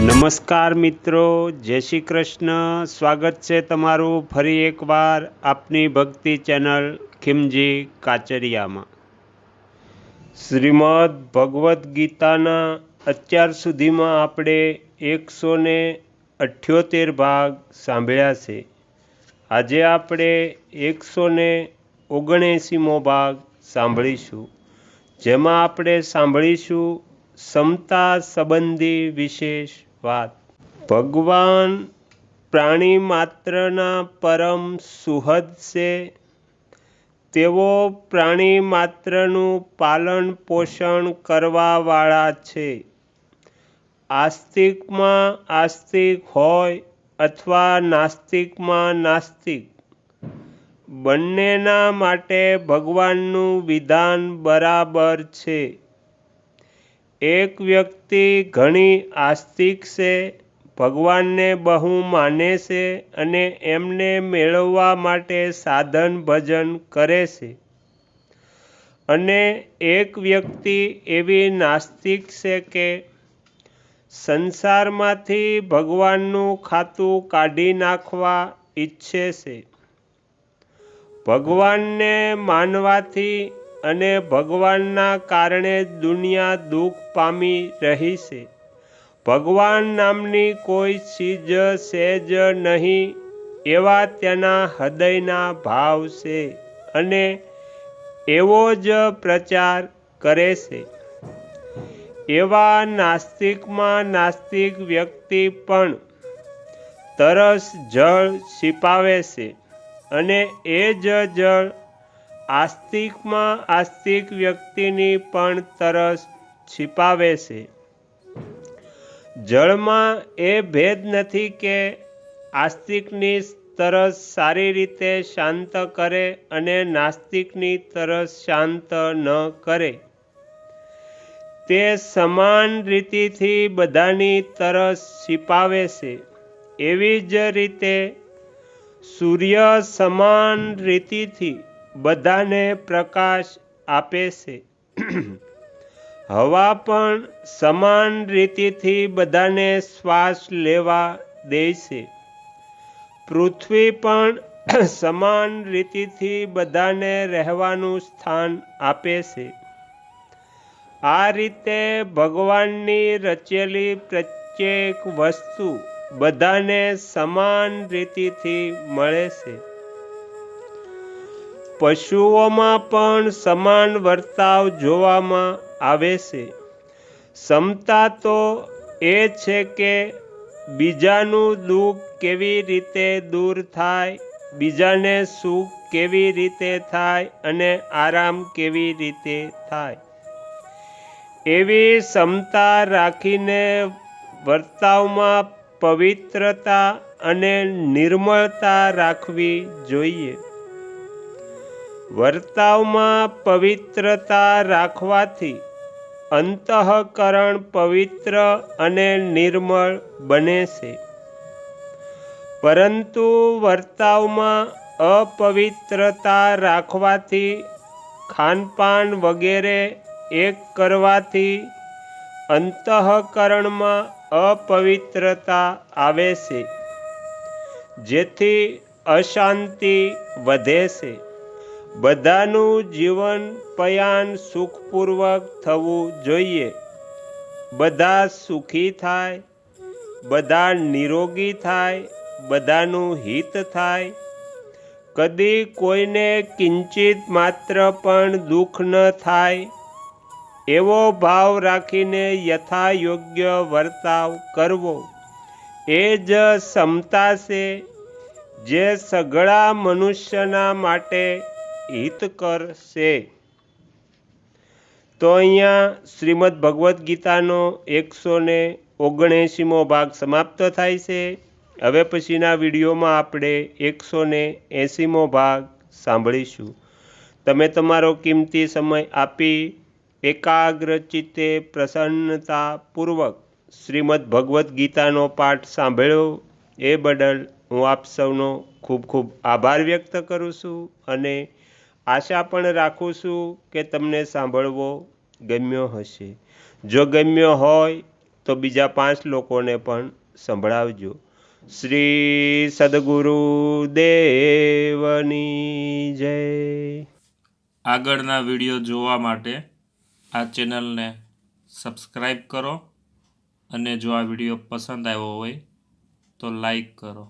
નમસ્કાર મિત્રો, જય શ્રી કૃષ્ણ. સ્વાગત છે તમારું ફરી એકવાર આપની ભક્તિ ચેનલ ખીમજી કાચરિયામાં. શ્રીમદ ભગવદ્ ગીતાના અત્યાર સુધીમાં આપણે 178 ભાગ સાંભળ્યા છે. આજે આપણે 179મો ભાગ સાંભળીશું, જેમાં આપણે સાંભળીશું સમતા સંબંધી વિશેષ વાત. ભગવાન પ્રાણી માત્રના પરમ સુહૃદ છે. તેઓ પ્રાણી માત્રનું પાલન પોષણ કરવાવાળા છે. આસ્તિકમાં આસ્તિક હોય અથવા નાસ્તિકમાં નાસ્તિક, બંનેના માટે ભગવાનનું વિધાન બરાબર છે. એક વ્યક્તિ ઘણી આસ્તિક છે, ભગવાનને બહુ માને છે અને એમને મેળવવા માટે સાધન ભજન કરે છે. અને એક વ્યક્તિ એવી નાસ્તિક છે કે સંસારમાંથી ભગવાનનું ખાતું કાઢી નાખવા ઈચ્છે છે. ભગવાનને માનવાથી અને ભગવાનના કારણે દુનિયા દુઃખ પામી રહી છે. ભગવાન નામની કોઈ ચીજ છે જ નહીં એવા તેના હૃદયના ભાવ છે અને એવો જ પ્રચાર કરે છે. એવા નાસ્તિકમાં નાસ્તિક વ્યક્તિ પણ તરસ જળ છીપાવે છે અને એ જ જળ આસ્તિકમાં આસ્તિક વ્યક્તિની પણ તરસ છીપાવે છે. જળમાં એ ભેદ નથી કે આસ્તિકની તરસ સારી રીતે શાંત કરે અને નાસ્તિકની તરસ શાંત ન કરે. તે સમાન રીતિથી બધાની તરસ છીપાવે છે. એવી જ રીતે સૂર્ય સમાન રીતિથી બધાને પ્રકાશ આપે છે. હવા પણ સમાન રીતિથી બધાને શ્વાસ લેવા દે છે. પૃથ્વી પણ સમાન રીતિથી બધાને રહેવાનું સ્થાન આપે છે. આ રીતે ભગવાનની રચેલી પ્રત્યેક વસ્તુ બધાને સમાન રીતિથી મળે છે. પશુઓમાં પણ સમાન વર્તાવ જોવામાં આવે છે. સમતા તો એ છે કે બીજાનું દુઃખ કેવી રીતે દૂર થાય, બીજાને સુખ કેવી રીતે થાય અને આરામ કેવી રીતે થાય, એવી સમતા રાખીને વર્તાવમાં પવિત્રતા અને નિર્મળતા રાખવી જોઈએ. વર્તાવમાં પવિત્રતા રાખવાથી અંતઃકરણ પવિત્ર અને નિર્મળ બને છે. પરંતુ વર્તાવમાં અપવિત્રતા રાખવાથી, ખાનપાન વગેરે એક કરવાથી અંતઃકરણમાં અપવિત્રતા આવે છે, જેથી અશાંતિ વધે છે. બધાનું જીવન પયાન સુખપૂર્વક થવું જોઈએ. બધા સુખી થાય, બધા નિરોગી થાય, બધાનું હિત થાય. કદી કોઈને કિંચિત માત્ર પણ દુઃખ ન થાય, એવો ભાવ રાખીને યથાયોગ્ય વર્તાવ કરવો એ જ સમતા છે, જે સઘળા મનુષ્યના માટે હિતકર છે. તો અહીંયા શ્રીમદ ભગવદ્ ગીતાનો 179મો ભાગ સમાપ્ત થાય છે. હવે પછીના વિડીયોમાં આપણે 180મો ભાગ સાંભળીશું. તમે તમારો કિંમતી સમય આપી એકાગ્ર ચિત્તે પ્રસન્નતાપૂર્વક શ્રીમદ ભગવદ્ ગીતાનો પાઠ સાંભળ્યો એ બદલ હું આપ સૌનો ખૂબ ખૂબ આભાર વ્યક્ત કરું છું અને આશા પણ રાખું છું કે તમને સાંભળવો ગમ્યો હશે. જો ગમ્યો હોય તો બીજા 5 લોકોને પણ સંભળાવજો. શ્રી સદગુરુ દેવની જય. આગળના વિડીયો જોવા માટે આ ચેનલને સબસ્ક્રાઈબ કરો અને જો આ વિડીયો પસંદ આવ્યો હોય તો લાઈક કરો.